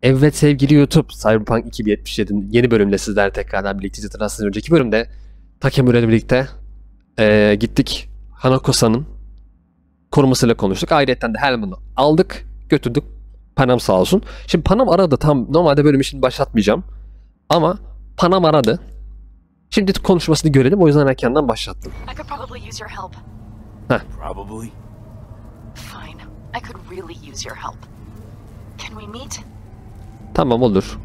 Evet sevgili YouTube, Cyberpunk 2077'nin yeni bölümle sizlerle tekrardan birlikteyiz. Aslında önceki bölümde Takemura ile birlikte gittik Hanako-san'ın korumasıyla konuştuk. Ayrıca de Helmut'u aldık, götürdük. Panam sağ olsun. Şimdi Panam aradı, tam normalde bölümü şimdi başlatmayacağım. Ama Panam aradı. Şimdi konuşmasını görelim, o yüzden erkenden başlattım. Heh. Probably. Fine. I could really use your help. Can we meet? Tamam olur.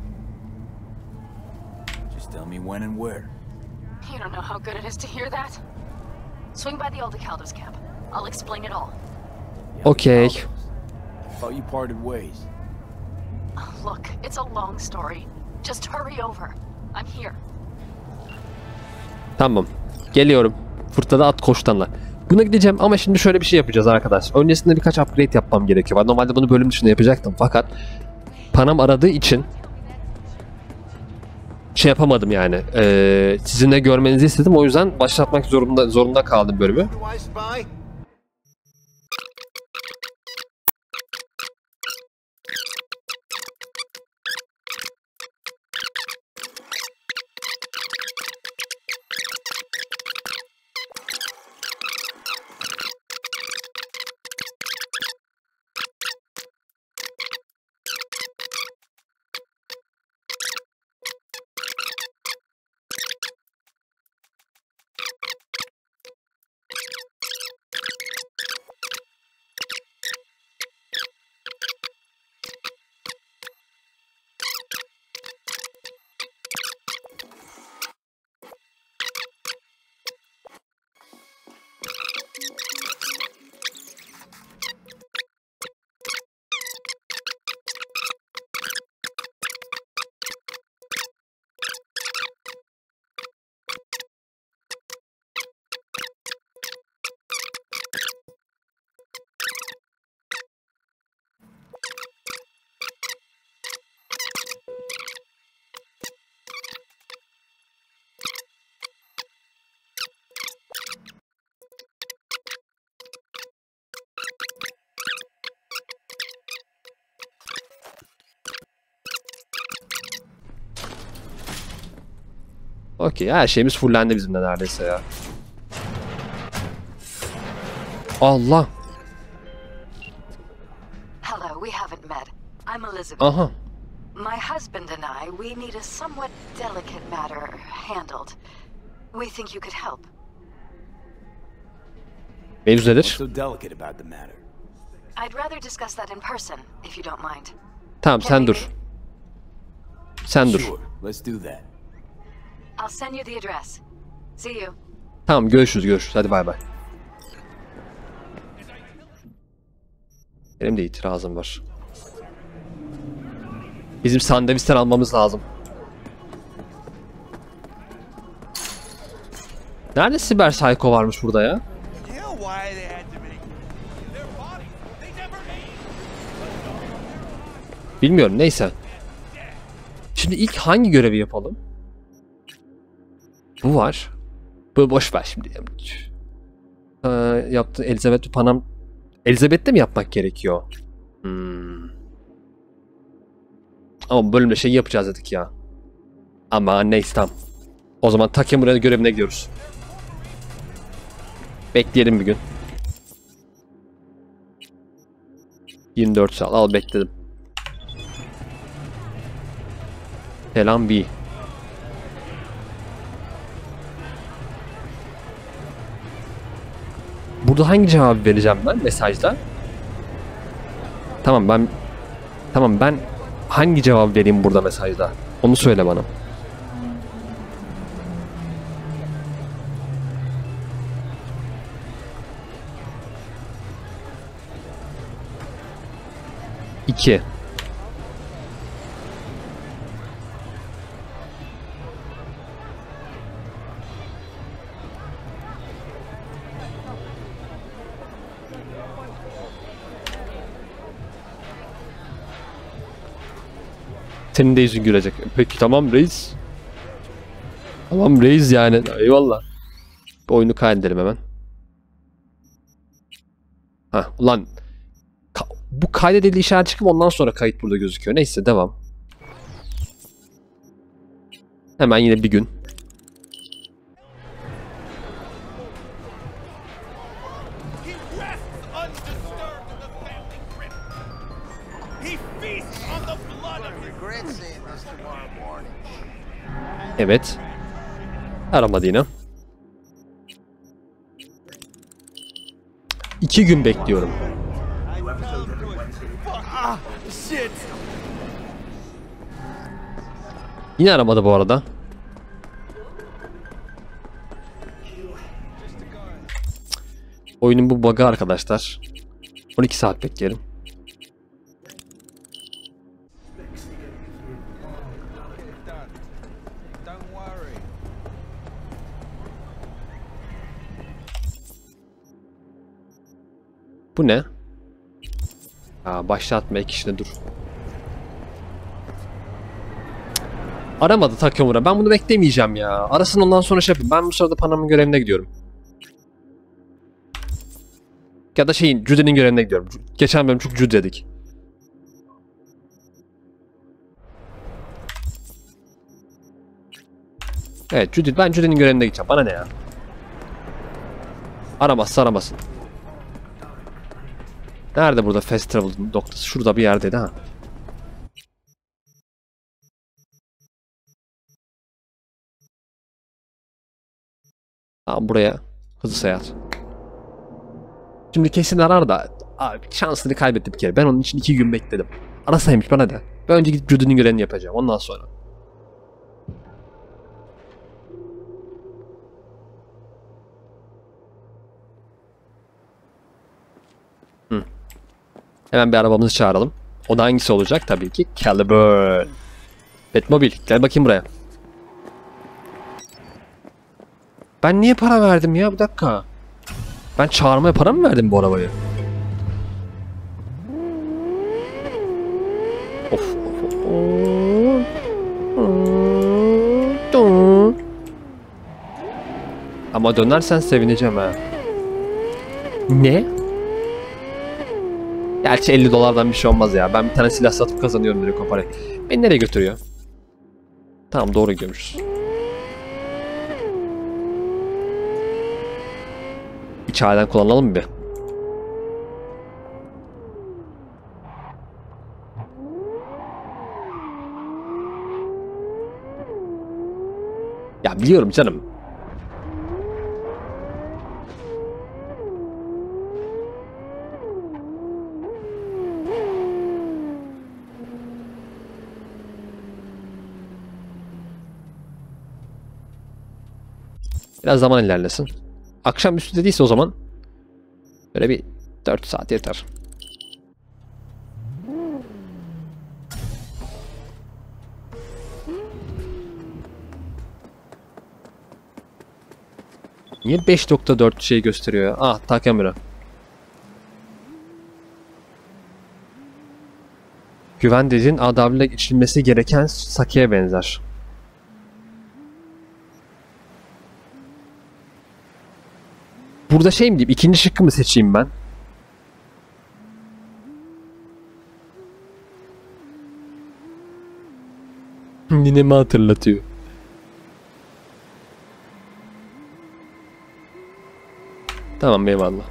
Just tell me when and where. You don't know how good it is to hear that. Swing by the old Caldo's camp. I'll explain it all. Okay. I thought you parted ways. Look, it's a long story. Just hurry over. I'm here. Tamam. Geliyorum. Fırtına at koştanlar. Buna gideceğim ama şimdi şöyle bir şey yapacağız arkadaş. Öncesinde birkaç upgrade yapmam gerekiyor. Normalde bunu bölüm dışında yapacaktım fakat Panam aradığı için şey yapamadım yani. Sizinle görmenizi istedim. O yüzden başlatmak zorunda kaldım bölümü. Okey, her şeyimiz fullendi bizim de neredeyse ya. Allah. Hello, we haven't met. I'm Elizabeth. Aha. My husband and I, we need a somewhat delicate matter handled. We think you could help. Mevzu nedir? What's so delicate about the matter? I'd rather discuss that in person, if you don't mind. Tamam sen dur. Sen dur. Sure, let's do that. I'll send you the address. See you. Tamam görüşürüz. Hadi bay bay. Benim de itirazım var. Bizim sandviçten almamız lazım. Nerede siber psycho varmış burada ya? Bilmiyorum, neyse. Şimdi ilk hangi görevi yapalım? Bu var. Bu boş ver şimdi. Yaptı Elizabeth Panam. Elizabeth'te mi yapmak gerekiyor? Ama bölümde şey yapacağız dedik ya. Ama neyse tamam. O zaman Takemura görevine gidiyoruz. Bekleyelim bir gün. 24 saat. Al bekledim. Selam B. Burada hangi cevabı vereceğim ben mesajda? Tamam ben hangi cevabı vereyim burada mesajda? Onu söyle bana. İki. Senin de yüzün gülecek. Peki tamam reis. Tamam reis yani. Eyvallah. Bu oyunu kaydedelim hemen. Hah ulan. Bu kaydedildi işaret çıkıp ondan sonra kayıt burada gözüküyor. Neyse devam. Hemen yine bir gün. Evet. Aramadı yine. 2 gün bekliyorum. Yine aramadı bu arada. Oyunun bu bug'ı arkadaşlar. 12 saat bekleyelim. Bu ne? Aa, başlatma ek işine dur. Aramadı Takemura. Ben bunu beklemeyeceğim ya. Arasın ondan sonra şey yapayım. Ben bu sırada PANAM'ın görevine gidiyorum. Ya da JUDY'nin görevine gidiyorum. Geçen bölüm çok JUDY dedik. Evet JUDY. Ben JUDY'nin görevine gideceğim. Bana ne ya? Aramazsa aramasın. Nerede burada fast travel noktası? Şurada bir yerdeydi ha. Tamam buraya hızlı seyahat. Şimdi kesin arar da abi şansını kaybetti bir kere. Ben onun için 2 gün bekledim. Arasaymış bana da. Ben önce gidip JUDY'nin görevini yapacağım. Ondan sonra. Hemen bir arabamızı çağıralım. O da hangisi olacak? Tabii ki Caliber. Batmobil. Gel bakayım buraya. Ben niye para verdim ya? Bir dakika. Ben çağırmaya para mı verdim bu arabayı? Of. Ama dönersen sevineceğim ha. Ne? Gerçi 50 dolardan bir şey olmaz ya. Ben bir tane silah satıp kazanıyorum direkt o parayı. Beni nereye götürüyor? Tamam doğru gidiyormuşuz. Bir çaydan kullanalım mı bir? Ya biliyorum canım. Biraz zaman ilerlesin. Akşamüstü dediyse o zaman böyle bir 4 saat yeter. Niye 5.4 şey gösteriyor ya? Ah Takemura. Güven dediğin adabıyla içilmesi gereken sake'ye benzer. Burada şey mi diyeyim? İkinci şıkkı mı seçeyim ben? Ninemi hatırlatıyor. Tamam eyvallah.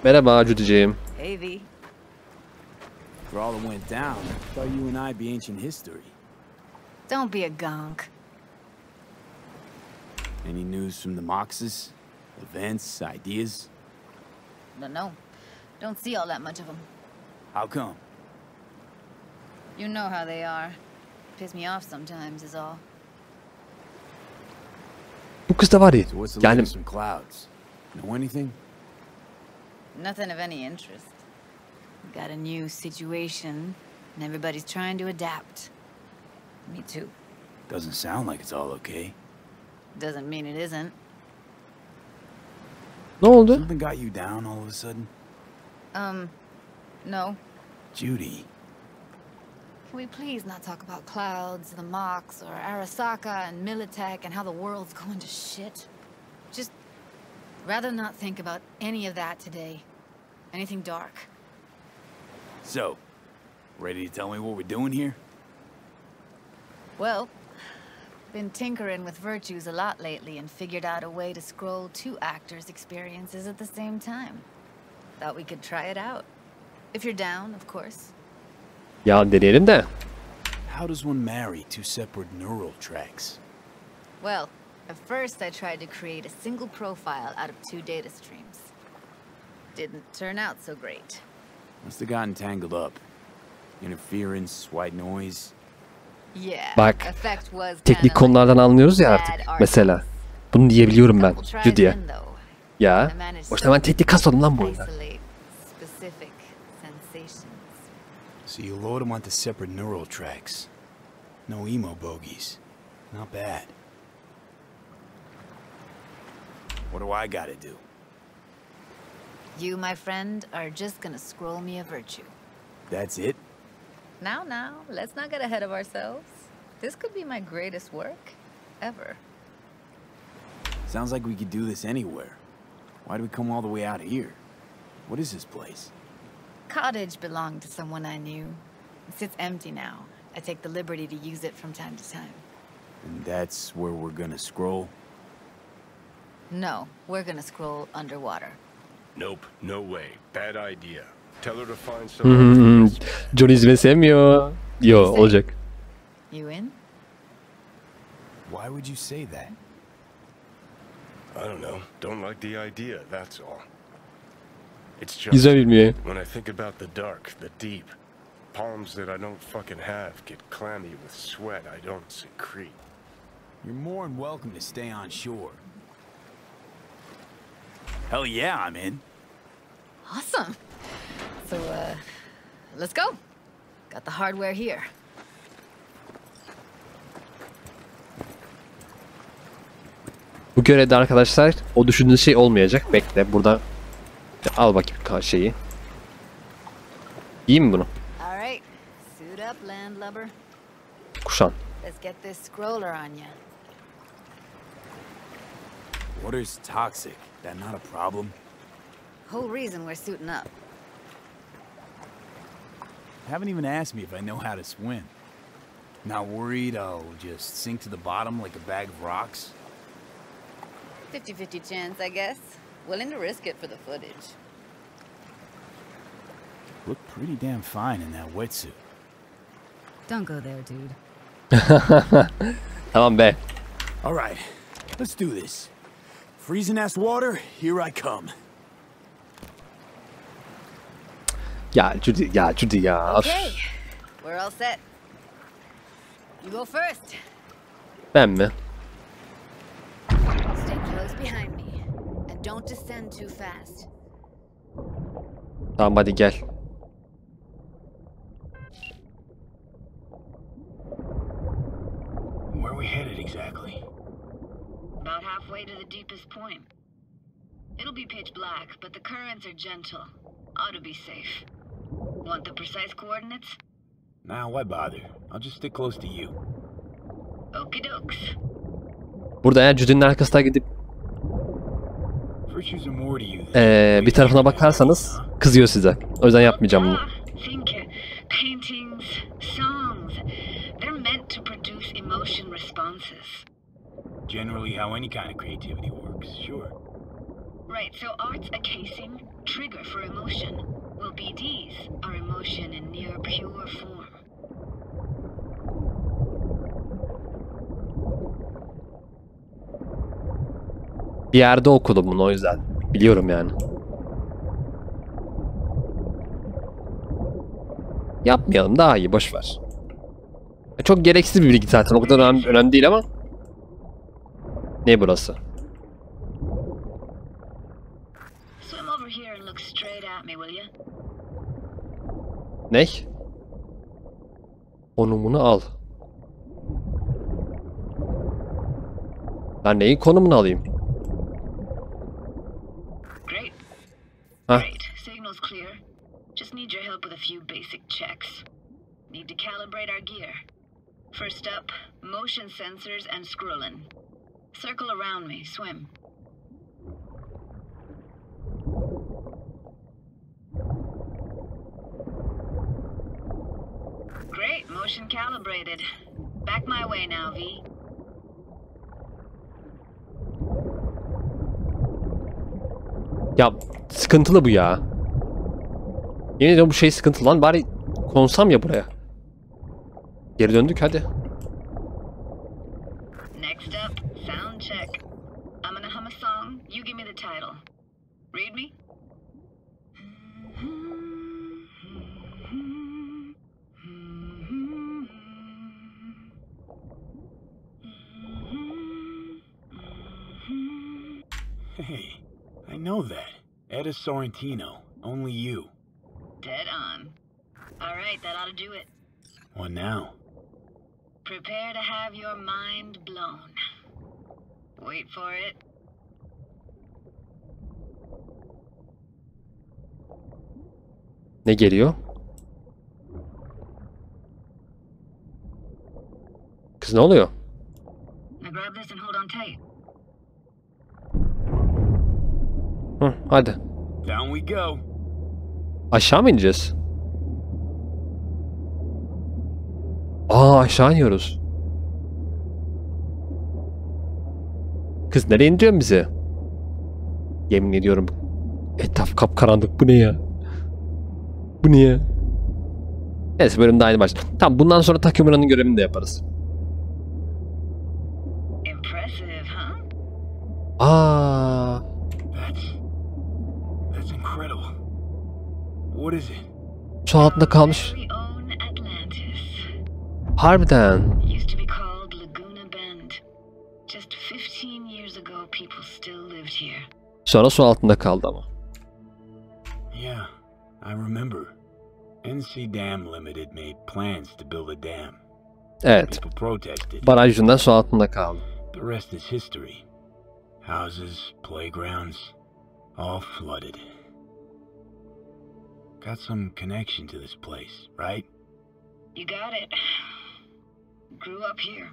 Merhaba Judy'ciğim. Hey V. For all that went down, I thought you and I'd be ancient history. Don't be a gonk. Any news from the Moxes? Events, ideas? No. Don't see all that much of them. How come? You know how they are. Piss me off sometimes is all. Bu kız da var ya. So what's the Yani latest from Clouds? Know anything? Nothing of any interest. Got a new situation, and everybody's trying to adapt. Me too. Doesn't sound like it's all okay. Doesn't mean it isn't. ne oldu? Something got you down all of a sudden? No. Judy. Can we please not talk about Clouds, the Mox, or Arasaka and Militech and how the world's going to shit? Just rather not think about any of that today. Anything dark. So, ready to tell me what we're doing here? Well, been tinkering with virtues a lot lately and figured out a way to scroll 2 actors' experiences at the same time. Thought we could try it out. If you're down, of course. Ya deneyelim de. How does one marry 2 separate neural tracks? Well, at first I tried to create a single profile out of 2 data streams. Didn't turn out so great. Must have gotten tangled up. Interference, white noise. Yeah, Bak, effect was teknik kinda konulardan like anlıyoruz ya bad artık. art. Mesela. Bunu diyebiliyorum ben. Couple tries Judy'ye. in, though. Ya. I managed Boşuna ben teknik kasmadım lan bu to oyunda. isolate specific sensations. So you load them onto separate neural tracks. No emo bogeys. Not bad. What do I gotta do? You, my friend, are just gonna scroll me a virtue. That's it? Now, let's not get ahead of ourselves. This could be my greatest work ever. Sounds like we could do this anywhere. Why do we come all the way out here? What is this place? Cottage belonged to someone I knew. It sits empty now. I take the liberty to use it from time to time. And that's where we're gonna scroll? No, we're gonna scroll underwater. Nope, no way. Bad idea. Tell her to find someone. Johnny izlemeyi sevmiyor. Yo olacak. You in? Why would you say that? I don't know. Don't like the idea, that's all. It's just Güzel bilmiyor. when I think about the dark, the deep, palms that I don't fucking have get clammy with sweat I don't secrete. You're more than welcome to stay on shore. Hell yeah, I'm in. Awesome. So, let's go. Got the hardware here. Bu görevde arkadaşlar o düşündüğünüz şey olmayacak. Bekle burada. Al bakayım şeyi. İyi mi bunu? All right. Suit up, landlubber. Kuşan. Let's get this scroller on you. Water's toxic. That not a problem? Whole reason we're suiting up. Haven't even asked me if I know how to swim. Not worried I'll just sink to the bottom like a bag of rocks? 50-50 chance, I guess. Willing to risk it for the footage. Look pretty damn fine in that wetsuit. Don't go there, dude. Tamam be. All right, let's do this. Freezing ass water, here I come. Ya Judy ya. Okay, we're all set. You go first. Ben mi? Stay close behind me, and don't descend too fast. Tamam hadi gel. Where are we headed exactly? About halfway to the deepest point. It'll be pitch black, but the currents are gentle. Ought to be safe. Want the precise coordinates? Nah, why bother? I'll just stick close to you. Okie dokes. Burada eğer Judy'nin arkasına gidip Virtues are more to you than bir tarafına bakarsanız kızıyor size. O yüzden yapmayacağım bunu. Think paintings, songs. They're meant to produce emotion responses. generally how any kind of creativity works, sure. Right, so art's a casing, trigger for emotion. Well, BDs are emotion in near pure form. Bir yerde okudum bunu o yüzden. Biliyorum yani. Yapmayalım, daha iyi, boş ver. Çok gereksiz bir bilgi zaten, o kadar önemli değil ama. Ne burası? Swim over here and look straight at me, will you? Ne? Konumunu al. Ben neyin konumunu alayım? Great. Huh? Great. Signal's clear. Just need your help with a few basic checks. Need to calibrate our gear. First up, motion sensors and scrolling. Circle around me, swim. Great, motion calibrated. Back my way now, V. Ya sıkıntılı bu ya. Yemin ediyorum bu şey sıkıntılı lan. Bari konsam ya buraya. Geri döndük hadi. Next up, sound check. I'm gonna hum a song. You give me the title. Read me? Hey, I know that. Etta Sorrentino, only you. Dead on. All right, that ought to do it. What now? Prepare to have your mind blown. Wait for it. Ne geliyor? Kız ne oluyor? Now grab this and hold on tight. Hı, hadi. Down we go. Aşağı mı ineceğiz? Aa, aşağı iniyoruz. Kız nereye indiriyorsun bizi? Yemin ediyorum. Etraf kapkaranlık. Bu ne ya? Bu ne ya? Neyse bölümde aynı baş. Tamam, bundan sonra Takemura'nın görevini de yaparız. Impressive, huh? Aa, That's incredible. What is it? su altında kalmış. Very own Atlantis. Harbiden. Used to be called Laguna Bend. Just 15 years ago, people still lived here. Sonra su altında kaldı ama. Yeah, I remember. NC Dam Limited made plans to build a dam. Evet. People protested. Baraj yüzünden su altında kaldı. The rest is history. Houses, playgrounds, all flooded. Got some connection to this place, right? You got it. Grew up here.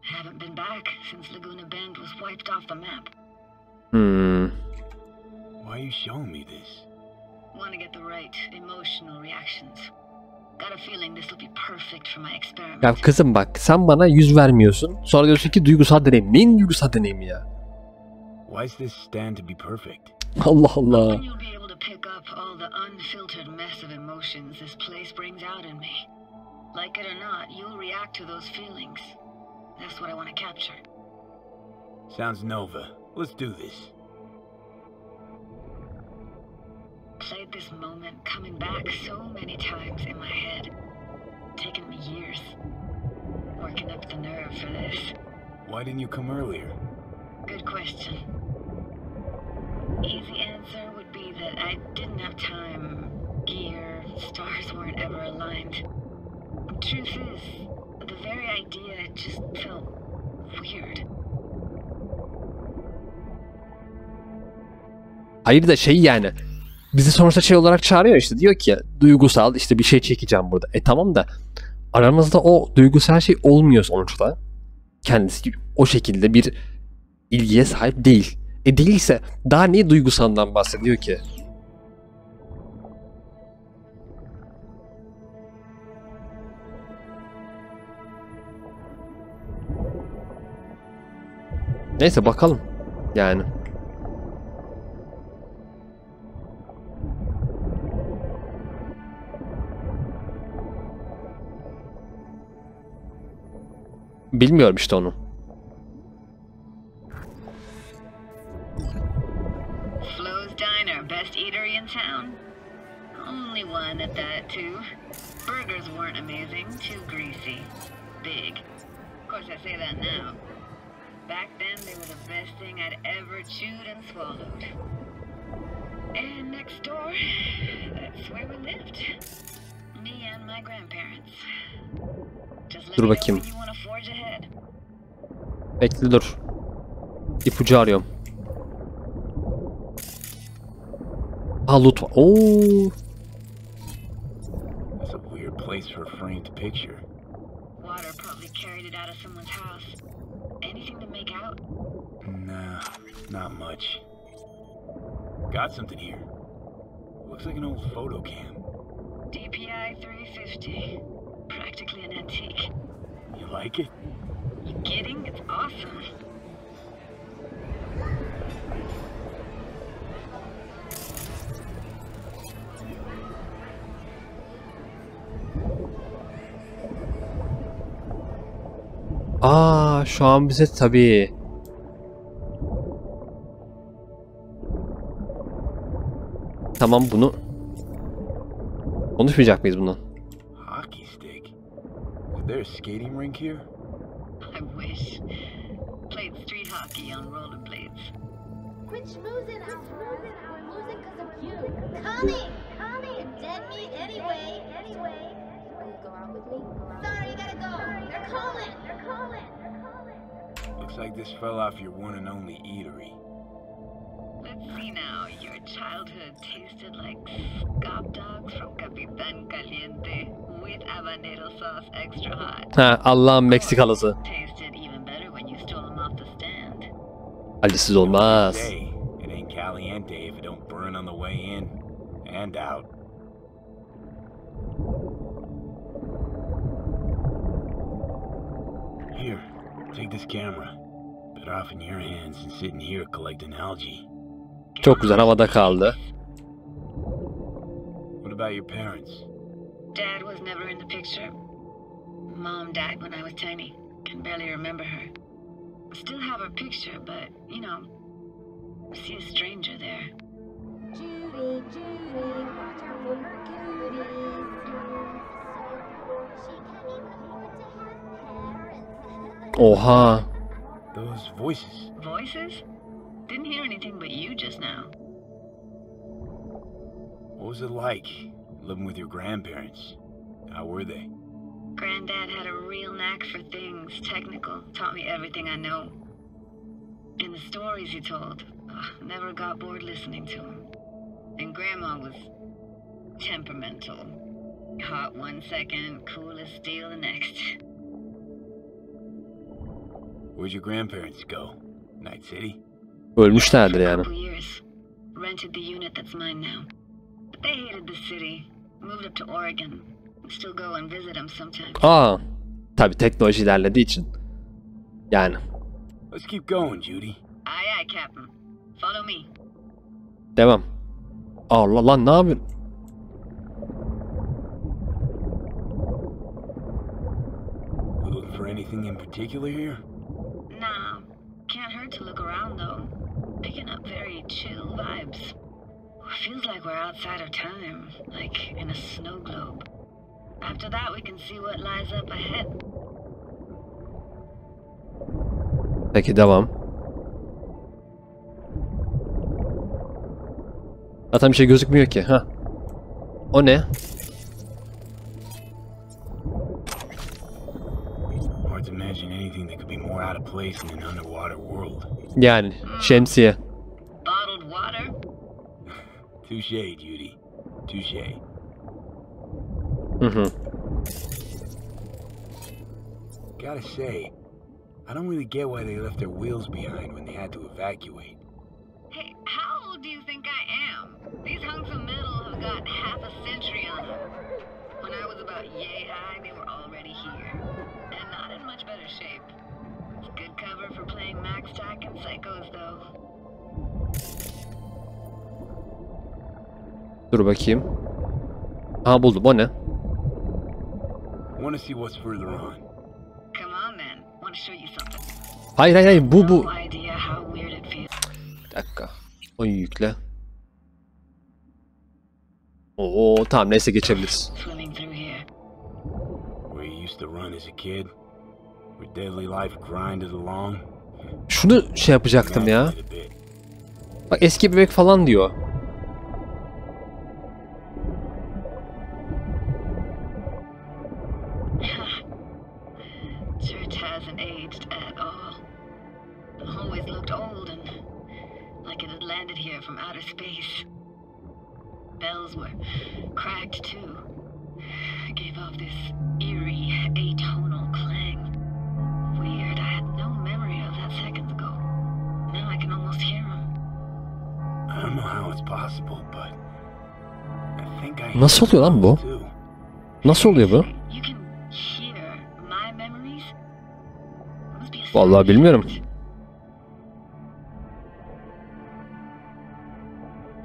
Haven't been back since Laguna Bend was wiped off the map. Why are you showing me this? Want to get the right emotional reactions. Got a feeling this will be perfect for my experiment. Ya kızım bak, sen bana yüz vermiyorsun. Sonra diyorsun ki duygusal deneyim. Neyin duygusal deneyimi ya? Why is this stand to be perfect? Allah Allah. Then you'll be able to pick up all the unfiltered mess of emotions this place brings out in me. Like it or not, you'll react to those feelings. That's what I want to capture. Sounds Nova. Let's do this. Played this moment coming back so many times in my head. Taken me years. Working up the nerve for this. Why didn't you come earlier? Good question. Easy answer would be that I didn't have time. Gear, stars weren't ever aligned. Truth is, the very idea just felt weird. Hayır da şey yani. Bizi sonuçta şey olarak çağırıyor işte. Diyor ki duygusal işte bir şey çekeceğim burada. Tamam da aramızda o duygusal şey olmuyor sonuçta. Kendisi o şekilde bir ilgiye sahip değil. Değilse daha niye duygusalından bahsediyor ki? Neyse bakalım. Yani. Bilmiyorum işte onu. Flo's Diner, best eatery in town. Only one at that, too. Burgers weren't amazing, too greasy. Big. Of course, I say that now. Back then, they were the best thing I'd ever chewed and swallowed. And next door, that's where we lived. Me and my grandparents. Just let Dur me know bakayım. when you want to forge ahead. Bekle dur. İpucu arıyorum. Ha loot var. Oo. That's a weird place for a framed picture. Water probably carried it out of someone's house. Anything to make out? Nah, not much. Got something here. Looks like an old photo cam. DPI 350. Practically an antique. The You like it? You kidding? It's awesome. Aa, şu an bize tabii. Tamam, bunu konuşmayacak mıyız bundan? Hockey stick? Is there a skating rink here? I wish. Played street hockey on rollerblades. Quit schmoozing, Alfred. We're losing because of you. Coming! Coming! Dead meat anyway. Will you go out with me? Sorry, you gotta go. They're calling. Looks like this fell off your one and only eatery. Let's see now. Your childhood tasted like scop dogs from Capitan Caliente with habanero sauce extra hot. Ha, Allah'ın Meksikalısı. Tasted even better when you stole them off the stand. Acısız olmaz. Hey, it ain't caliente if it don't burn on the way in and out. Here, take this camera. Better off in your hands than sitting here collecting algae. Çok güzel, havada kaldı. What about your parents? Dad was never in the picture. Mom died when I was tiny. Can barely remember her. Still have her picture, but, you know, see a stranger there. Judy, watch out for her cuties. She can't even afford to have parents. Oha. Those voices. Voices? Didn't hear anything but you just now. What was it like living with your grandparents? How were they? Granddad had a real knack for things technical, taught me everything I know. And the stories he told, never got bored listening to him. And Grandma was temperamental. Hot one second, cool as steel the next. Where'd your grandparents go? Night City? Ölmüşlerdir yani. Couple years. Rented the unit that's mine now. But they hated the city. Moved up to Oregon. Still go and visit them sometimes. Aa, tabii teknoloji ilerlediği için. Yani. Let's keep going, Judy. Aye, aye, Captain. Follow me. Devam. Allah lan, ne yapıyorsun? We looking for anything in particular here? Nah, can't hurt to look around though. Picking up very chill vibes. Feels like we're outside of time, like in a snow globe. After that, we can see what lies up ahead. Peki, devam. Zaten bir şey gözükmüyor ki. Ha. O ne? Hard to imagine anything that could be more out of place in an underwater world. Yani şemsiye. Bottled water? Touché, Judy. Touché. Gotta say, I don't really get why they left their wheels behind when they had to evacuate. Hey, how old do you think I am? These hunks of metal have got half a century on them. When I was about yay high, they were already here. And not in much better shape. It's good cover for playing Max Tack and Psychos, though. Dur bakayım. Ha, buldum. O ne? Want to see what's further on? Come on, then. Want to show you something. Hayır, bu. No idea how weird it feels. Bir dakika. Oyun yükle. Oo, tamam, neyse geçebiliriz. Swimming through here. Where you used to run as a kid? Where daily life grinded along? Şunu şey yapacaktım ya. Bak, eski bebek falan diyor. Church hasn't aged at all. Always looked old and like it had landed here from outer space. Bells were cracked too. Gave off this eerie, atonal clang. Weird, I had no memory of that seconds ago. Now I can almost hear them. I don't know how it's possible, but I think I Nasıl oluyor lan bu? too. Nasıl oluyor bu? You can hear my memories Vallahi bilmiyorum.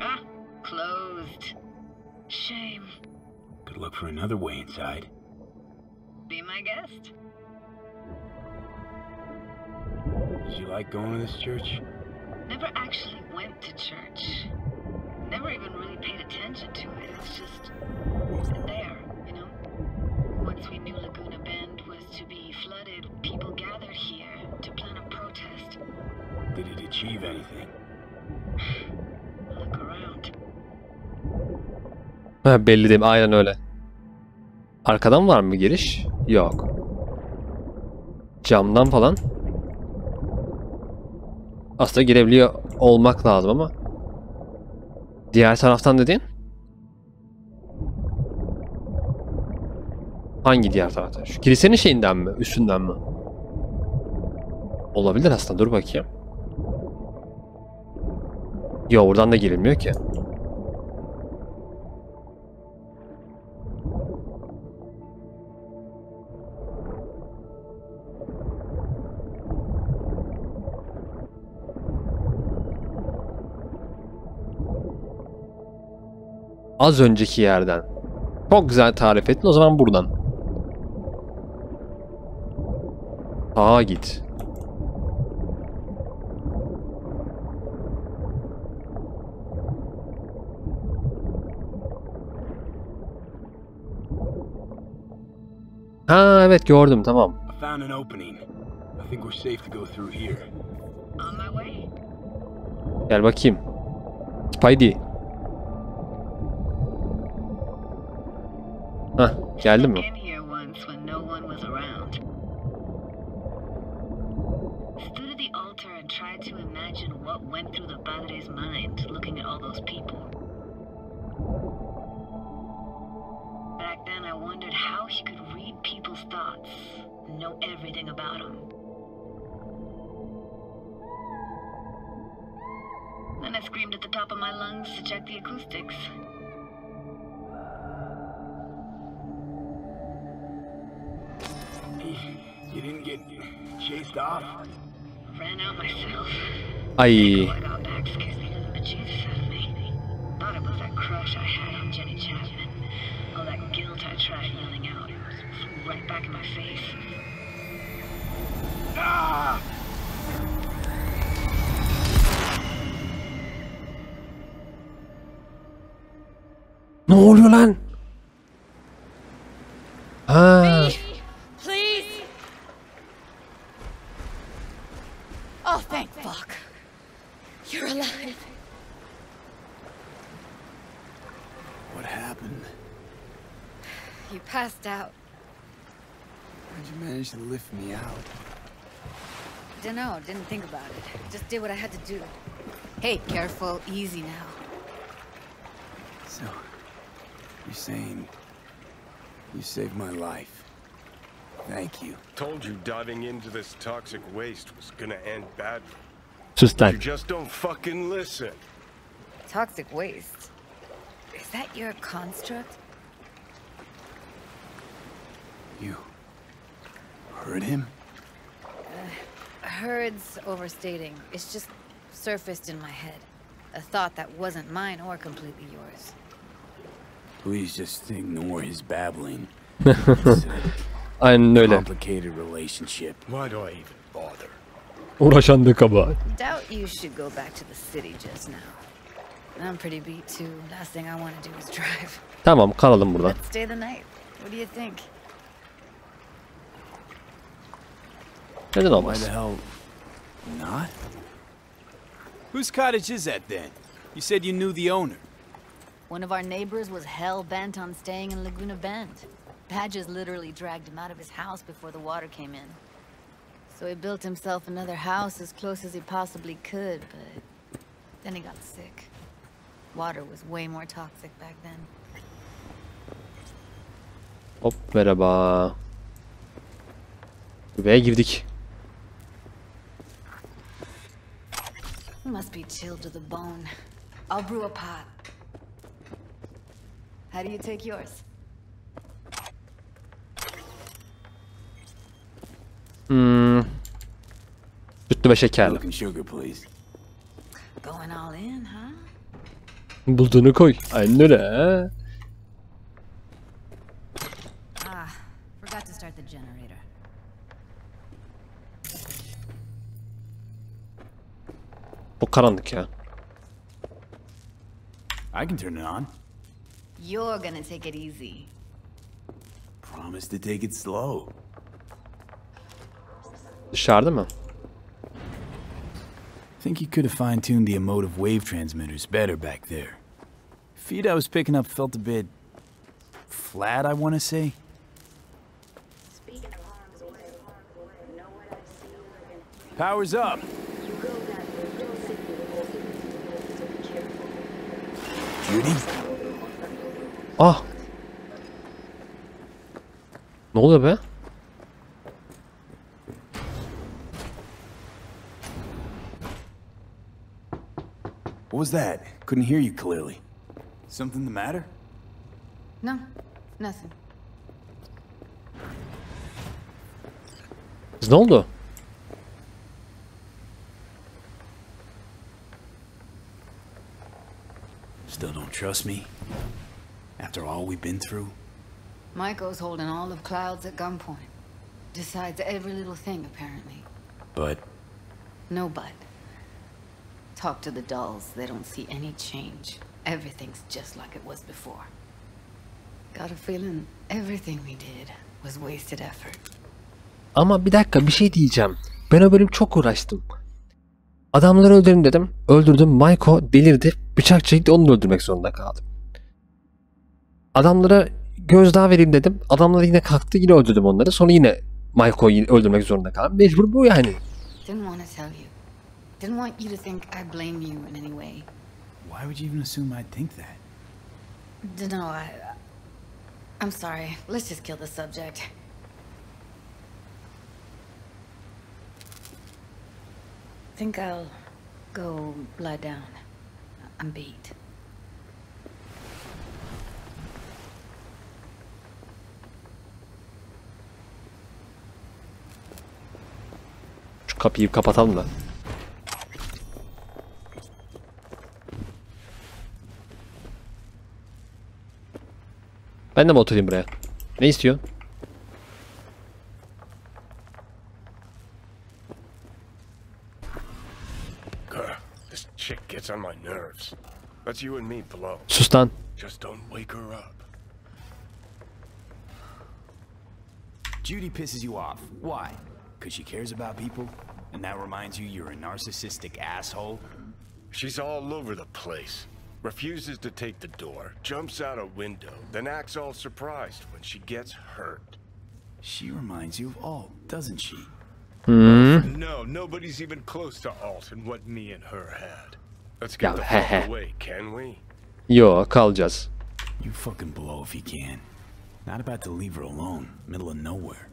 Ah, closed. Shame. Could look for another way inside. Be my guest. Did you like going to this church? Never actually went to church. Never even really paid attention to it. It was just there, you know? Once we knew Laguna Bend was to be flooded, people gathered here to plan a protest. Did it achieve anything? Look around. Ha, belli değil mi? Aynen öyle. Arkadan var mı giriş? Yok. Camdan falan. Aslında girebiliyor olmak lazım ama. Diğer taraftan dediğin? Hangi diğer taraftan? Şu kilisenin şeyinden mi? Üstünden mi? Olabilir aslında. Dur bakayım. Yok, buradan da girilmiyor ki. Az önceki yerden. Çok güzel tarif ettin. O zaman buradan. Sağa git. Ha evet, gördüm, tamam. I found an opening. I think we're safe to go through here. On my way. Gel bakayım. Spidey. Hah, geldin mi? In here once when no one was around. Stood at the altar and tried to imagine what went through the padre's mind looking at all those people. Back then I wondered how he could read people's thoughts and know everything about them. Then I screamed at the top of my lungs to check the acoustics. You didn't get chased off? Ran out myself. Ay. I got back scared the bejesus out of me. Thought it was that crush I had on Jenny Chapman. All that guilt I tried yelling out. It was right back in my face. Ah! Ne oluyor lan? Ha. Please! Oh, thank fuck. You're alive. What happened? You passed out. How'd you manage to lift me out? Dunno, didn't think about it. Just did what I had to do. Hey, careful, easy now. So, you're saying you saved my life. Thank you. Told you diving into this toxic waste was gonna end badly. Sus You lan. just don't fucking listen. Toxic waste. Is that your construct? You heard him? Heard's overstating. It's just surfaced in my head. A thought that wasn't mine or completely yours. Please just ignore his babbling. Aynen öyle. Complicated relationship. Why do I even bother? Uğraşan da kabahat. Doubt you should go back to the city just now. I'm pretty beat too. Last thing I want to do is drive. Tamam, kalalım burada. Let's stay the night. What do you think? Neden Why olmaz? the hell not? Whose cottage is that then? You said you knew the owner. One of our neighbors was hell-bent on staying in Laguna Bend. Badges literally dragged him out of his house before the water came in. So he built himself another house as close as he possibly could, but then he got sick. Water was way more toxic back then. Hop, merhaba. Buraya girdik. Must be chilled to the bone. I'll brew a pot. How do you take yours? Sütlü ve şekerli. Milk and sugar, please. Going all in, huh? Bulduğunu koy. Aynen öyle. Ha? Forgot to start the generator. Bu karanlık ya. I can turn it on. You're gonna take it easy. Promise to take it slow. Dışarıda mı? Think you could have fine-tuned the emotive wave transmitters better back there. Feed I was picking up felt a bit flat, I want to say. Power's up. Judy? Ah! Ne oluyor be? What was that? Couldn't hear you clearly. Something the matter? No, nothing. Kız ne oldu? Still don't trust me? After all we've been through? Maiko's holding all of Clouds at gunpoint. Decides every little thing, apparently. But No but. Talk to the dolls, they don't see any change. Everything's just like it was before. Got a feeling everything we did was wasted effort. Ama bir dakika bir şey diyeceğim. Ben o bölüm çok uğraştım. Adamları öldürün dedim. Öldürdüm. Maiko delirdi. Bıçak çekti. Onu da öldürmek zorunda kaldım. Adamlara gözdağı vereyim dedim. Adamlar yine kalktı. Yine öldürdüm onları. Sonra yine Maiko'yu öldürmek zorunda kaldım. Mecbur bu yani. Didn't want to tell you. Didn't want you to think I blame you in any way. why would you even assume I'd think that? No, I'm sorry. Let's just kill the subject. Think I'll go lie down. I'm beat. Şu kapıyı kapatalım da. Ben de mi oturayım buraya? Ne istiyor? This chick gets on my nerves. Let's you and me blow. Sus lan. Just don't wake her up. Judy pisses you off. Why? Because she cares about people? And that reminds you you're a narcissistic asshole? She's all over the place. Refuses to take the door, jumps out a window, then acts all surprised when she gets hurt. She reminds you of Alt, doesn't she? No, nobody's even close to Alt and what me and her had. Let's get the fuck away, can we? Yo, kalacağız. You fucking blow if you can. Not about to leave her alone, middle of nowhere.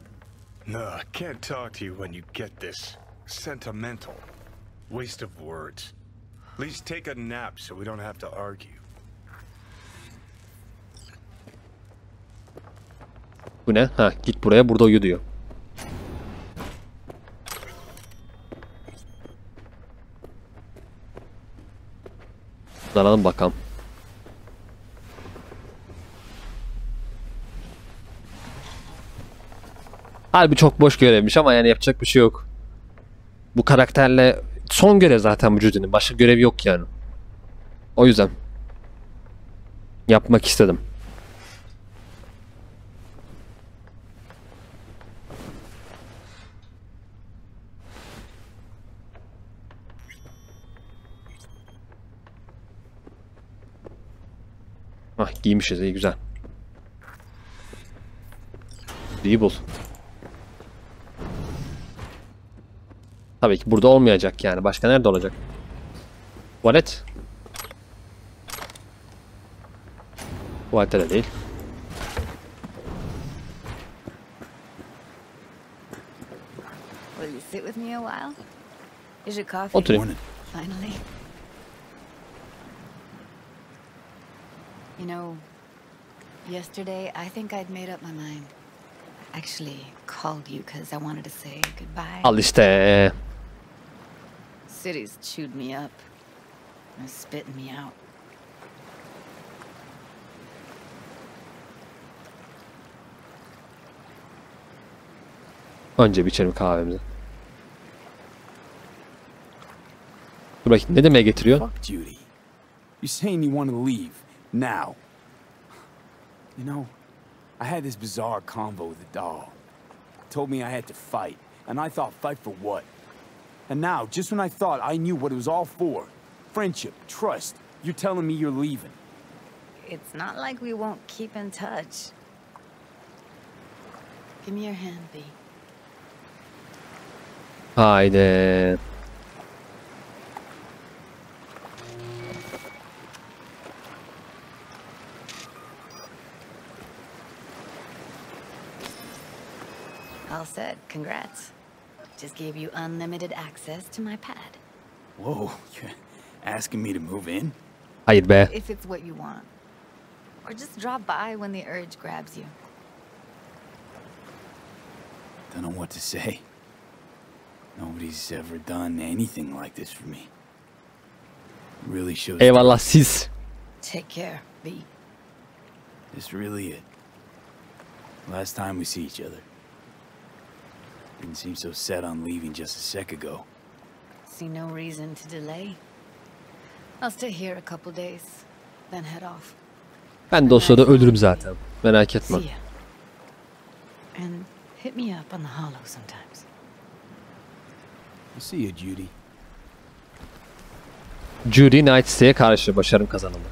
No, I can't talk to you when you get this sentimental. Waste of words. At least take a nap so we don't have to argue. Bu ne? Ha, git buraya, burada uyu diyor. Alalım bakalım. Harbi çok boş görevmiş ama yani yapacak bir şey yok. Bu karakterle son görev zaten bu Judy'nin. Başka görev yok yani. O yüzden yapmak istedim. Ah, giymişiz, iyi, güzel. İyi bul. Tabii ki burada olmayacak yani. Başka nerede olacak? Tuvalet. Tuvalette de değil. Will you sit with me a while? Is your coffee? Oturayım. Finally. You know, yesterday I think I'd made up my mind. Actually called you because I wanted to say goodbye. Al işte. city's chewed me up. It's spitting me out. Önce bir içelim kahvemizi. Dur bakayım ne demeye getiriyor? Fuck Judy. You're saying you want to leave now. You know, I had this bizarre convo with the doll. It told me I had to fight, and I thought, fight for what? And now, just when I thought I knew what it was all for, friendship, trust, you're telling me you're leaving. It's not like we won't keep in touch. Give me your hand, B. Haydi. All set. Congrats. Just gave you unlimited access to my pad. Whoa, you're asking me to move in? Hayır be. If it's what you want. Or just drop by when the urge grabs you. Don't know what to say. Nobody's ever done anything like this for me. Really shows. Eyvallah siz. Take care, B. This really it. Last time we see each other. Didn't seem so set on leaving just a sec ago. See no reason to delay. I'll stay here a couple days, then head off. Ben de o sırada ölürüm zaten. Merak etme. See ya. And hit me up on the hollow sometimes. I'll see you, Judy. Judy Night State'e karşı başarım kazanımı.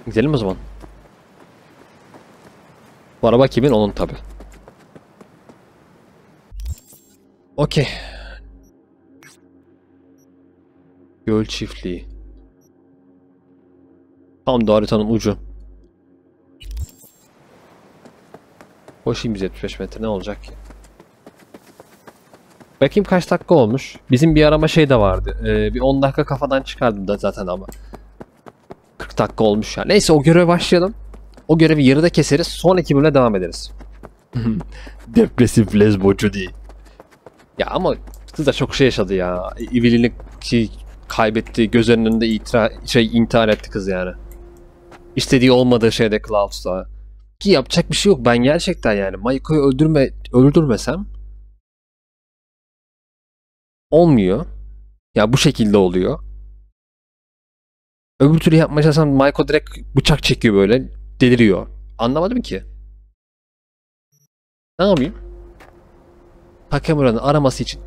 Gidelim o zaman. Bu araba kimin? Onun tabi. Okey. Göl çiftliği. Tam da haritanın ucu. Koşayım 175 metre ne olacak ki? Bakayım kaç dakika olmuş. Bizim bir arama şey de vardı. Bir 10 dakika kafadan çıkardım da zaten ama. 40 dakika olmuş ya. Neyse o göreve başlayalım. O görevi yarıda keseriz. Sonraki bölümle devam ederiz. Depresif lesbo Judy. Ya ama kız da çok şey yaşadı ya. İvilini kaybetti. Göz önünde intihar etti kız yani. İstediği olmadığı şeyde Clouds'ta. Ki yapacak bir şey yok. Ben gerçekten yani Mayko'yu öldürmesem olmuyor. Ya bu şekilde oluyor. Öbür türlü yapmaya çalışsam Mayko direkt bıçak çekiyor böyle. Deliriyor. Anlamadım ki. Ne yapayım? Takemura'nın araması için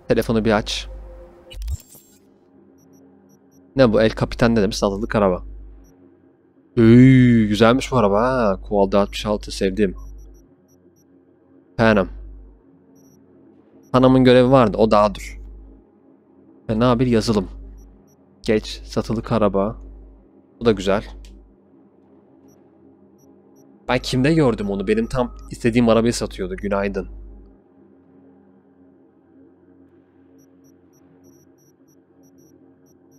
telefonu bir aç. Ne bu? El Kapitan ne demiş? Satılık araba. Güzelmiş bu araba ha. Kuvalda 66 sevdim. PANAM'ın görevi vardı. O daha dur. Fena bir yazılım. Geç. Satılık araba. Bu da güzel. Ben kimde gördüm onu? Benim tam istediğim arabayı satıyordu. Günaydın.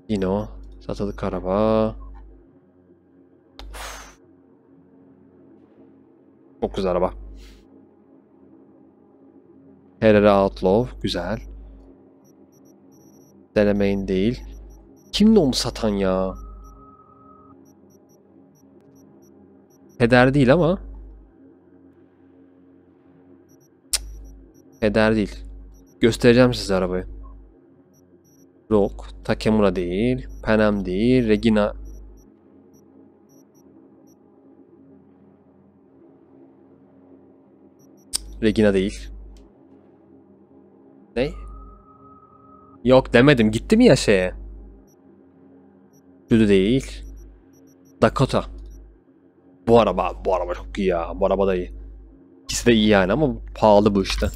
Yine o. Satılık araba. Çok güzel araba. Herrera Outlaw. Güzel. Denemeyin değil. Kimdi onu satan ya? Heder değil ama. Heder değil. Göstereceğim size arabayı. Rock. Takemura değil. PANAM değil. Regina. Regina değil. Ne? Yok demedim. Gitti mi ya şeye? Judy değil. Dakota. Bu araba çok iyi ya. Bu araba da iyi. İkisi de iyi yani ama pahalı bu işte.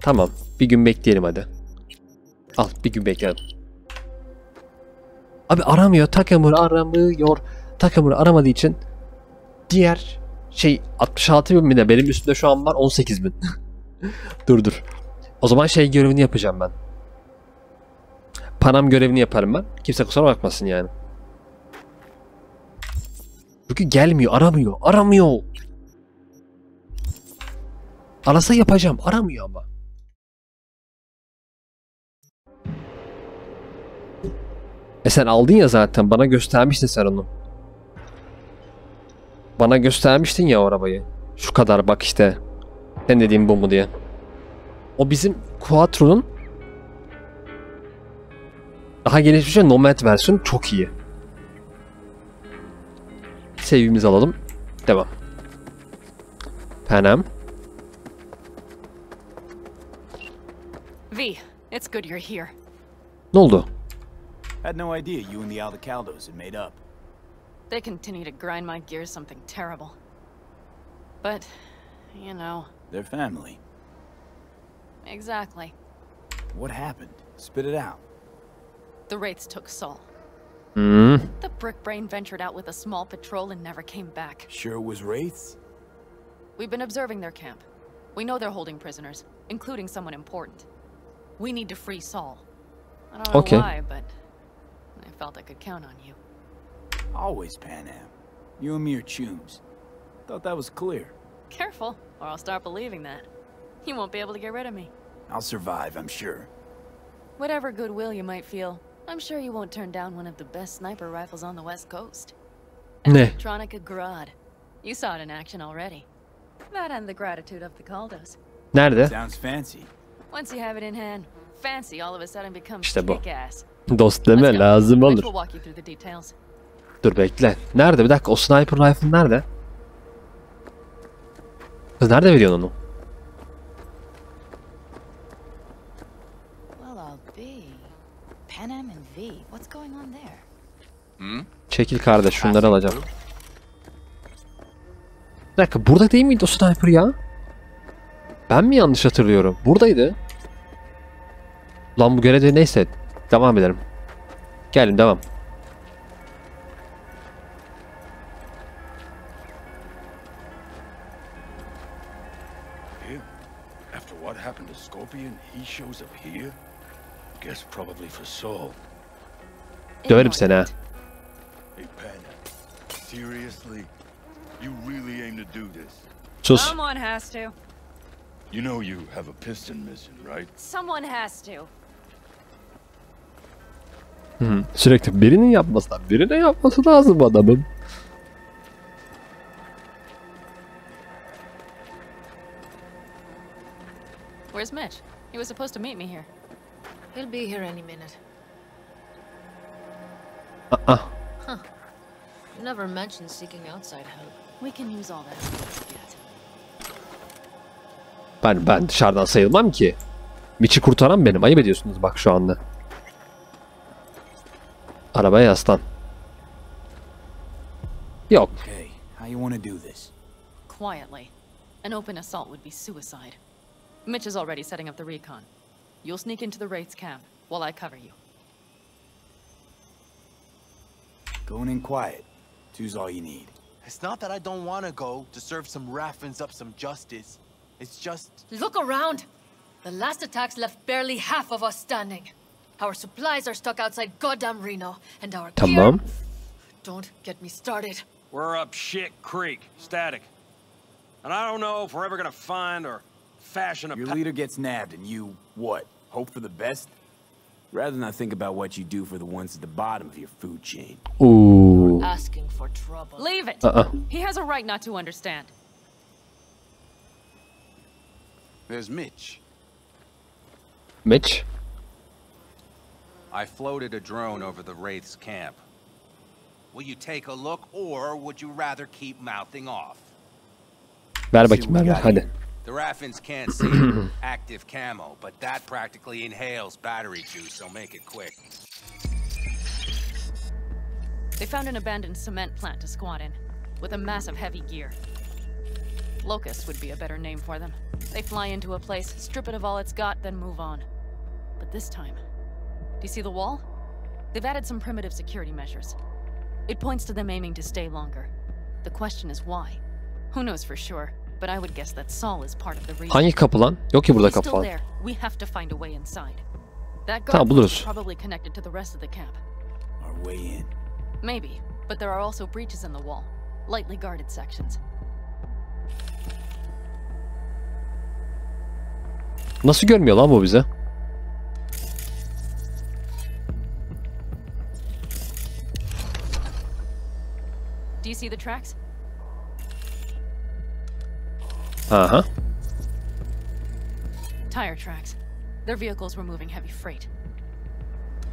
Tamam. Bir gün bekleyelim hadi. Al bir gün bekleyelim. Abi aramıyor. Takemura aramıyor. Takemura aramadığı için diğer 66.000 de benim üstümde şu an var 18.000. Dur. O zaman görevini yapacağım ben. PANAM görevini yaparım ben. Kimse kusura bakmasın yani. Çünkü gelmiyor, aramıyor. Arasa yapacağım, aramıyor ama. Sen aldın ya zaten, bana göstermiştin sen onu. Bana göstermiştin ya o arabayı. Şu kadar bak işte. Sen dediğin bu mu diye. O bizim Quattro'nun daha gelişmiş ve Nomad versiyonu çok iyi. Save'imizi alalım. Devam. PANAM'E. V, it's good you're here. Ne oldu? Had no idea you and the Aldecaldos had made up. They continue to grind my gears something terrible. But, you know. They're family. Exactly. What happened? Spit it out. The Wraiths took Saul. Hmm. The brick brain ventured out with a small patrol and never came back. Sure it was Wraiths? We've been observing their camp. We know they're holding prisoners, including someone important. We need to free Saul. I don't know why, but I felt I could count on you. Always PANAM'E. You and me are chums. Thought that was clear. Careful, or I'll start believing that. You won't be able to get rid of me. I'll survive, I'm sure. Whatever goodwill you might feel, I'm sure you won't turn down one of the best sniper rifles on the West Coast. Ne? Electronica Grad. You saw it in action already. That and the gratitude of the Caldos. Nerede? Sounds fancy. Once you have it in hand, fancy all of a sudden becomes İşte bu. kick-ass. Dost deme lazım Mitch olur. will walk you through the details. Dur bekle. Nerede? Bir dakika, o sniper rifle nerede? Kız nerede veriyorsun onu? Well, I'll be. PANAM'E and V, what's going on there? Çekil kardeş, şunları alacağım. Bir dakika, burada değil miydi o sniper ya? Ben mi yanlış hatırlıyorum? Buradaydı. Lan bu görevde neyse. Devam edelim. Gelin, devam. After what happened to Scorpion, he shows up here? Guess probably for Saul. Döverim seni ha. Hey, PANAM'E. Seriously? You really aim to do this? Sus. Someone has to. You know you have a piston mission, right? Someone has to. Sürekli birinin yapması lazım adamın. Where's Mitch? He was supposed to meet me here. He'll be here any minute. You never mentioned seeking outside help. We can use all that help we get. Ben dışarıdan sayılmam ki. Mitch'i kurtaran benim. Ayıp ediyorsunuz bak şu anda. Arabaya yaslan. Yok. Okay, how you want to do this? Quietly. An open assault would be suicide. Mitch is already setting up the recon. You'll sneak into the Wraith's camp while I cover you. Going in quiet. Two's all you need. It's not that I don't want to go to serve some Raffins up some justice. It's just... Look around! The last attacks left barely half of us standing. Our supplies are stuck outside goddamn Reno, and our Tamam. gear... Don't get me started. We're up shit creek, static. And I don't know if we're ever gonna find or fashion a... Your leader gets nabbed and you, what, hope for the best? Rather not think about what you do for the ones at the bottom of your food chain. Ooh. Asking for trouble. Leave it! He has a right not to understand. There's Mitch. Mitch. I floated a drone over the Wraith's camp. Will you take a look, or would you rather keep mouthing off? Ver bakayım, ver hadi. The Raffins can't see active camo, but that practically inhales battery juice, so make it quick. They found an abandoned cement plant to squat in, with a massive heavy gear. Locusts would be a better name for them. They fly into a place, strip it of all it's got, then move on. But this time, do you see the wall? They've added some primitive security measures. It points to them aiming to stay longer. The question is why? Who knows for sure, but I would guess that Saul is part of the reason. Hangi kapı lan? Yok ki burada He's kapı still falan. there. We have to find a way inside. That Tamam, guard buluruz. is probably connected to the rest of the camp. Our way in. Maybe, but there are also breaches in the wall, Lightly guarded sections. Nasıl görmüyor lan bu bize? Do you see the tracks? Aha. Tire tracks. Their vehicles were moving heavy freight.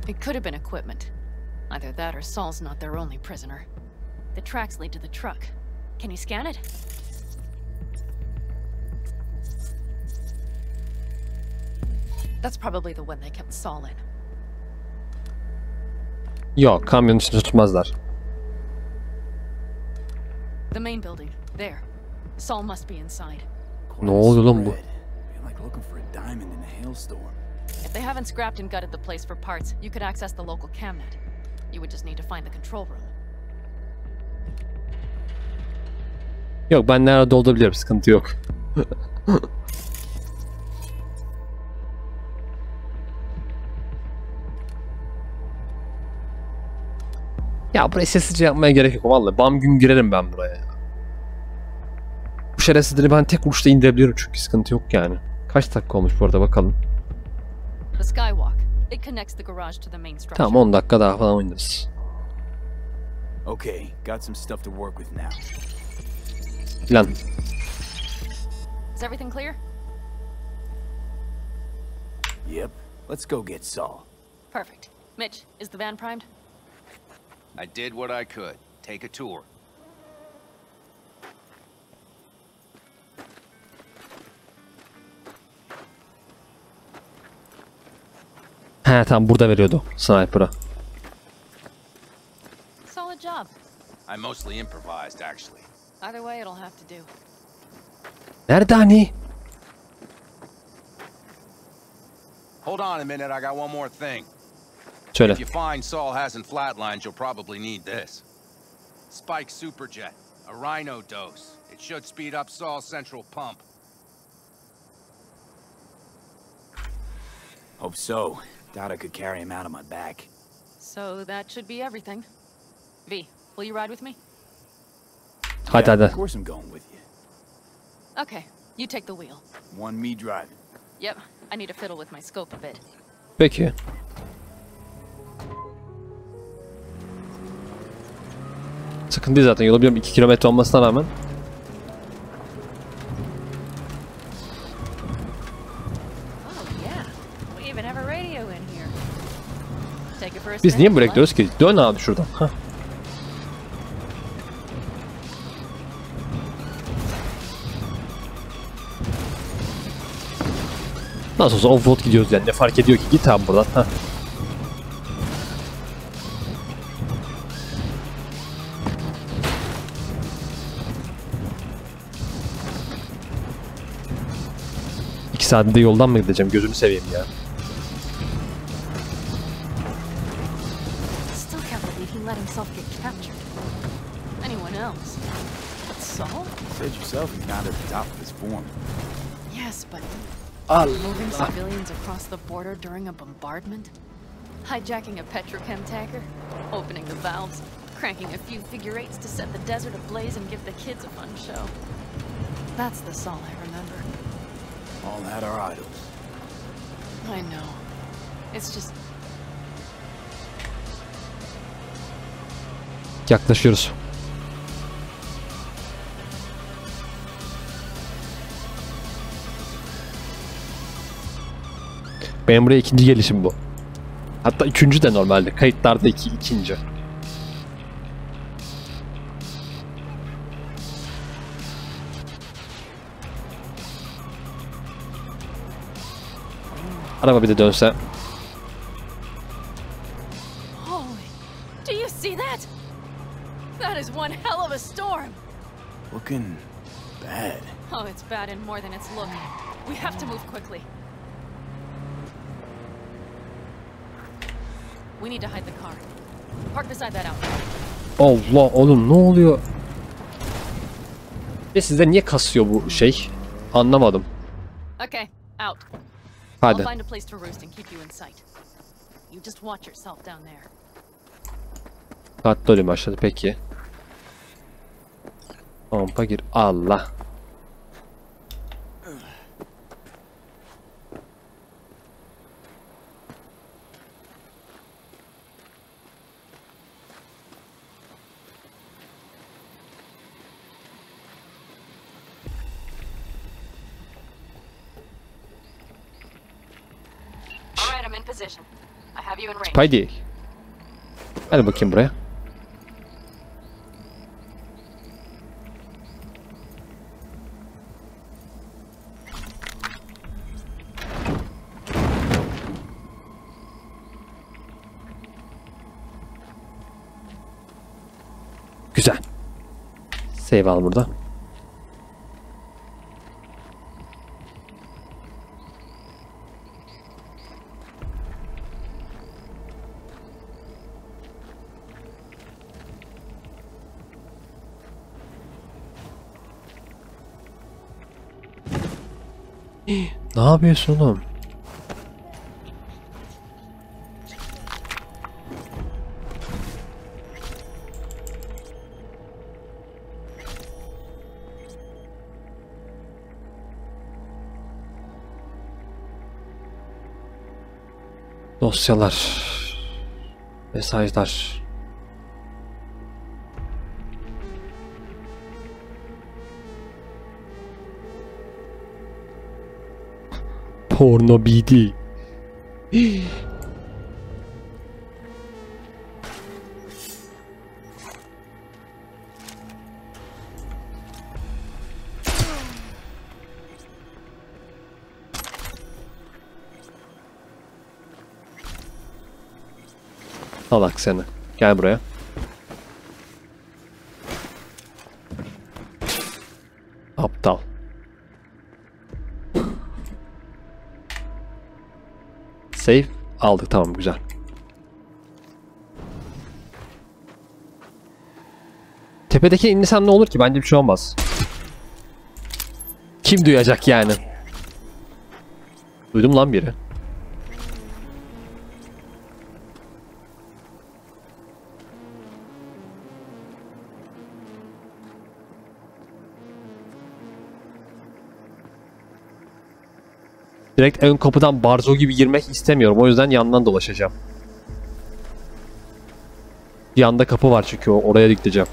It could have been equipment. Either that or Saul's not their only prisoner. The tracks lead to the truck. Can you scan it? That's probably the one they kept Saul in. Yok, kamyonun içinde tutmazlar. The main building. There. Saul must be inside. Ne oluyor lan bu? If they haven't scrapped and gutted the place for parts, you could access the local camnet. You would just need to find the control room. Yok, ben nerede olabilirim, sıkıntı yok. Ya burayı sessizce yapmaya gerek yok vallahi. Bam gün girerim ben buraya. Bu şerefsizleri ben tek vuruşta indirebiliyorum çünkü sıkıntı yok yani. Kaç dakika olmuş bu arada bakalım. The skywalk. It connects the garage to the main structure. Tamam 10 dakika daha falan oynarız. Okay, got some stuff to work with now. Lan. Is everything clear? Yep. Let's go get Saul. Perfect. Mitch, is the van primed? I did what I could. Take a tour. He tamam burada veriyordu sniper'a. Solid job. I mostly improvised, actually. Either way, it'll have to do. Nerede hani? Hold on a minute, I got one more thing. Söyle. If you find Saul hasn't flatlined, you'll probably need this. Spike Superjet, a rhino dose. It should speed up Saul's central pump. Hope so. Doubt I could carry him out on my back. So that should be everything. V, will you ride with me? Hadi hadi. Of course I'm going with you. Okay, you take the wheel. One me driving. Yep, I need to fiddle with my scope a bit. Peki. Sıkıntı değil zaten. Yolu biliyorum 2 kilometre olmasına rağmen. Biz niye buraya gidiyoruz ki? Dön abi şuradan. Heh. Nasıl olsa off-road gidiyoruz yani. Ne fark ediyor ki? Git abi buradan. Heh. İki saatte yoldan mı gideceğim? Gözünü seveyim ya. Let himself get captured. Anyone else? But Saul? You said yourself he's not at the top of his form. Yes, but moving civilians across the border during a bombardment? Hijacking a petrochem tanker? Opening the valves? Cranking a few figure eights to set the desert ablaze and give the kids a fun show? That's the Saul I remember. All had our idols. I know. It's just... Yaklaşıyoruz. Benim buraya ikinci gelişim bu. Hatta üçüncü de normalde. Kayıtlarda ikinci. Araba bir de dönse. Do you see that? That is one hell of a storm. Looking bad. Oh, it's bad in more than its look. We have to move quickly. We need to hide the car. Park beside that outfit. Allah oğlum ne oluyor? Ve sizde niye kasıyor bu şey? Anlamadım. Okay, out. Hadi. I'll find a place to roost and keep you in sight. You just watch yourself down there. Dikkatli olayım başladı peki. Kampa gir. Allah. Spy değil. Hadi bakayım buraya. Güzel. Save al burada. Ne yapıyorsun oğlum? Dosyalar. Mesajlar. Porno BD. Salak seni. Gel buraya. Aptal. Save aldık, tamam, güzel. Tepedeki indirsem ne olur ki? Bence bir şey olmaz. Kim duyacak yani? Duydum lan biri. Direkt ön kapıdan barzo gibi girmek istemiyorum. O yüzden yandan dolaşacağım. Yanda kapı var çünkü oraya gideceğim.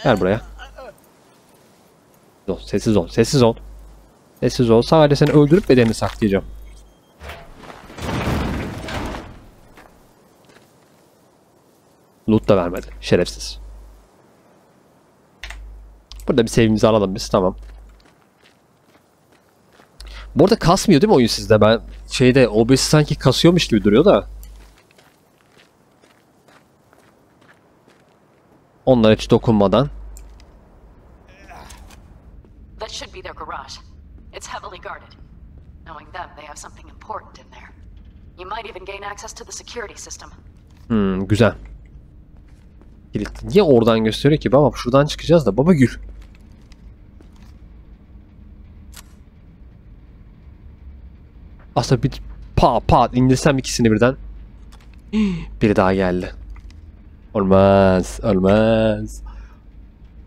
Gel buraya. Sessiz ol, sessiz ol. Sessiz ol. Sadece seni öldürüp bedenini saklayacağım. Loot da vermedi. Şerefsiz. Burada bir save'imizi alalım biz. Tamam. Bu arada kasmıyor değil mi oyun sizde? Ben şeyde OBS sanki kasıyormuş gibi duruyor da. Onlara hiç dokunmadan. That should be their garage. It's heavily guarded. Knowing them, they have something important in there. You might even gain access to the security system. Güzel. Kilitli. Niye oradan gösteriyor ki? Baba şuradan çıkacağız da. Baba gül. Aslında bir pat indirsem ikisini birden. Biri daha geldi. Olmaz. Olmaz.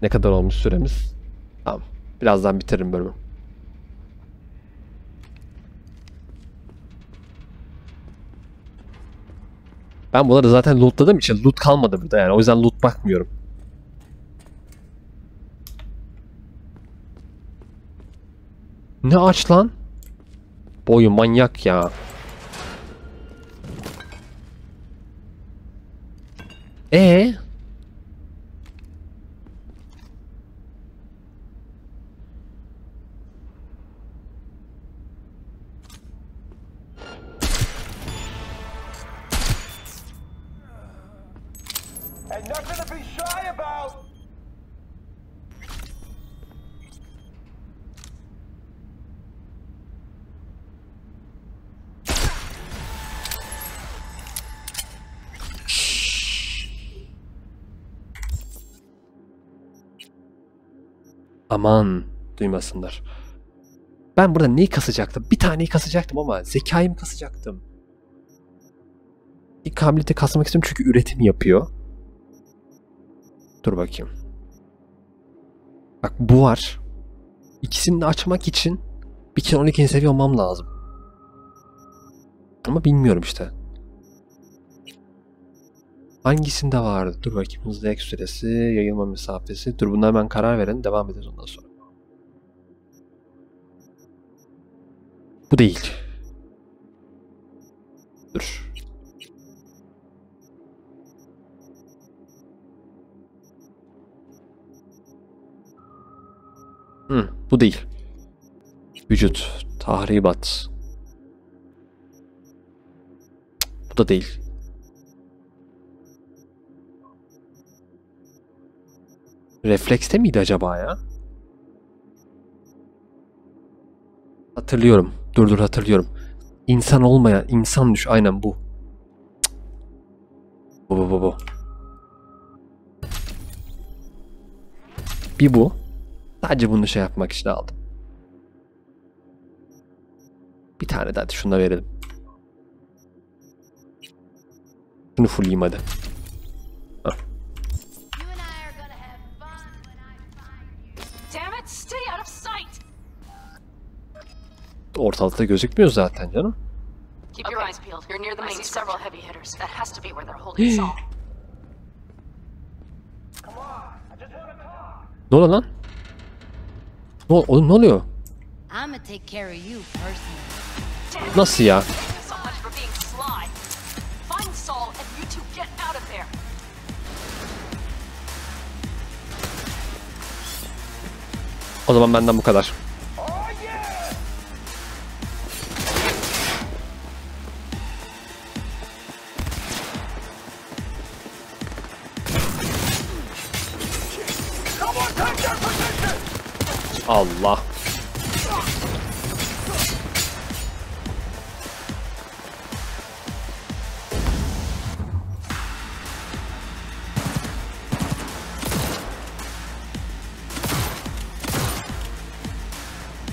Ne kadar olmuş süremiz? Tamam. Birazdan bitiririm bölümü. Ben bunları zaten lootladığım için loot kalmadı burada yani. O yüzden loot bakmıyorum. Ne aç lan? Bu oyun manyak ya. nothing to be shy about. Aman duymasınlar. Ben burada neyi kasacaktım? Bir taneyi kasacaktım ama zekayı mı kasacaktım? İlk kabiliyeti kasmak istiyorum çünkü üretim yapıyor. Dur bakayım. Bak bu var. İkisini de açmak için bir kere 12. seviye olmam lazım. Ama bilmiyorum işte. Hangisinde vardı? Dur bakayım. Hızlı ek süresi, yayılma mesafesi. Dur buna hemen karar verin. Devam edeceğiz ondan sonra. Bu değil. Dur. Bu değil. Vücut, tahribat. Bu da değil. Reflekste miydi acaba ya? Hatırlıyorum. Dur hatırlıyorum. İnsan olmayan, insan düş. Aynen bu. Bu. Bir bu. Sadece bunu şey yapmak için aldım. Bir tane daha şunu da verelim. Bunu fullleyeyim hadi. Hah. Ortalıkta gözükmüyor zaten canım. Keep your eyes peeled. You're near the main several heavy hitters. That has to be where they're holding Saul. Ne oluyor lan? Oğlum ne oluyor? Nasıl ya? O zaman benden bu kadar. Allah.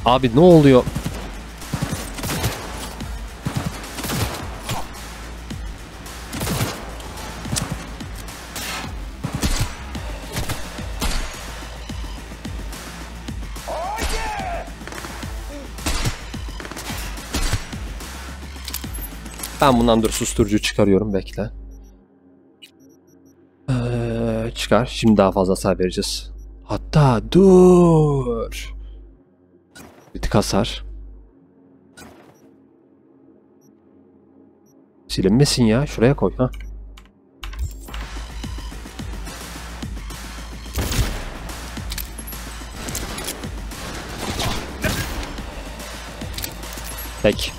Abi ne oluyor? Ben bundan susturucu çıkarıyorum, bekle. Çıkar. Şimdi daha fazla hasar vereceğiz. Hatta dur. Bir tık hasar. Silinmesin ya. Şuraya koy. Ha. Peki.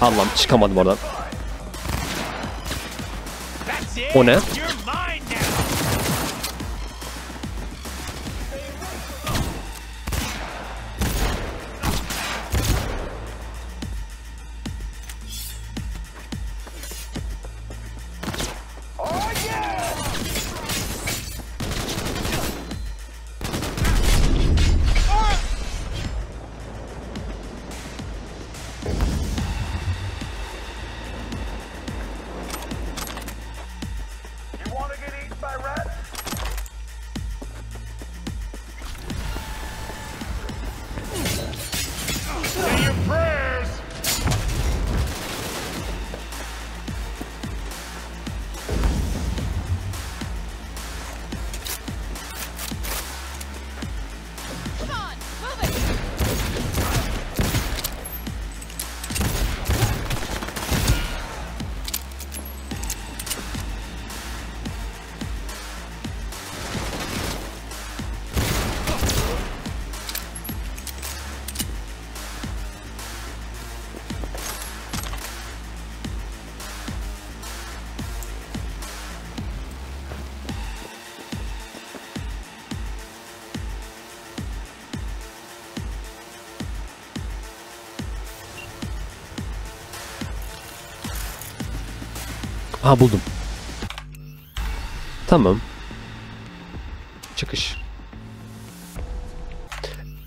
Allah'ım çıkamadım oradan. O ne? Aha buldum. Tamam. Çıkış.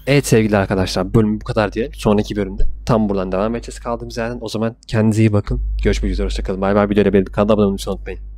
Evet sevgili arkadaşlar, bölüm bu kadar diye. Sonraki bölümde tam buradan devam edeceğiz kaldığımız yerden. O zaman kendinize iyi bakın. Görüşmek üzere, hoşçakalın. Bay bay. Videoya beğenip kanala abone olmayı unutmayın.